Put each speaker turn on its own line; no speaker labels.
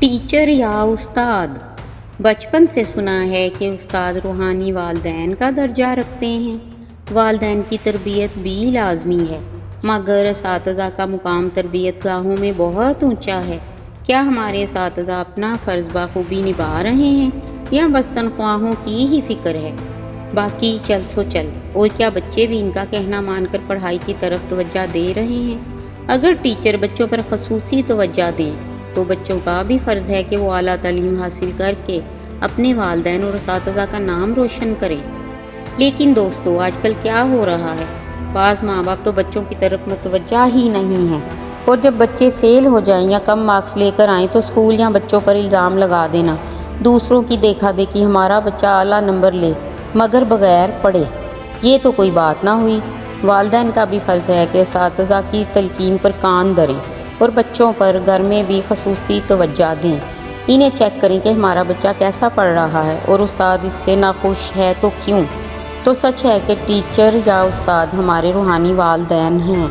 Teacher یا استاد۔ بچپن سے سنا ہے کہ استاد روحانی والدین کا درجہ رکھتے ہیں۔ والدین کی تربیت بھی لازمی ہے، مگر اساتذہ کا مقام تربیت گاہوں میں بہت اونچا ہے۔ کیا ہمارے اساتذہ اپنا فرض بخوبی نبھا رہے ہیں یا بس تنخواہوں کی ہی فکر ہے؟ باقی چل سو چل، اور کیا بچے بھی ان کا کہنا مان کر پڑھائی کی طرف توجہ دے رہے ہیں؟ اگر ٹیچر بچوں پر خصوصی توجہ دیں تو بچوں کا بھی فرض ہے کہ وہ اعلیٰ تعلیم حاصل کر کے اپنے والدین اور اساتذہ کا نام روشن کریں۔ لیکن دوستو، آج کل کیا ہو رہا ہے؟ بعض ماں باپ تو بچوں کی طرف متوجہ ہی نہیں ہیں، اور جب بچے فیل ہو جائیں یا کم مارکس لے کر آئیں تو اسکول یا بچوں پر الزام لگا دینا، دوسروں کی دیکھا دیکھی ہمارا بچہ اعلیٰ نمبر لے مگر بغیر پڑھے، یہ تو کوئی بات نہ ہوئی۔ والدین کا بھی فرض ہے کہ اساتذہ کی تلقین پر کان دھریں اور بچوں پر گھر میں بھی خصوصی توجہ دیں۔ انہیں چیک کریں کہ ہمارا بچہ کیسا پڑھ رہا ہے، اور استاد اس سے ناخوش ہے تو کیوں؟ تو سچ ہے کہ ٹیچر یا استاد ہمارے روحانی والدین ہیں۔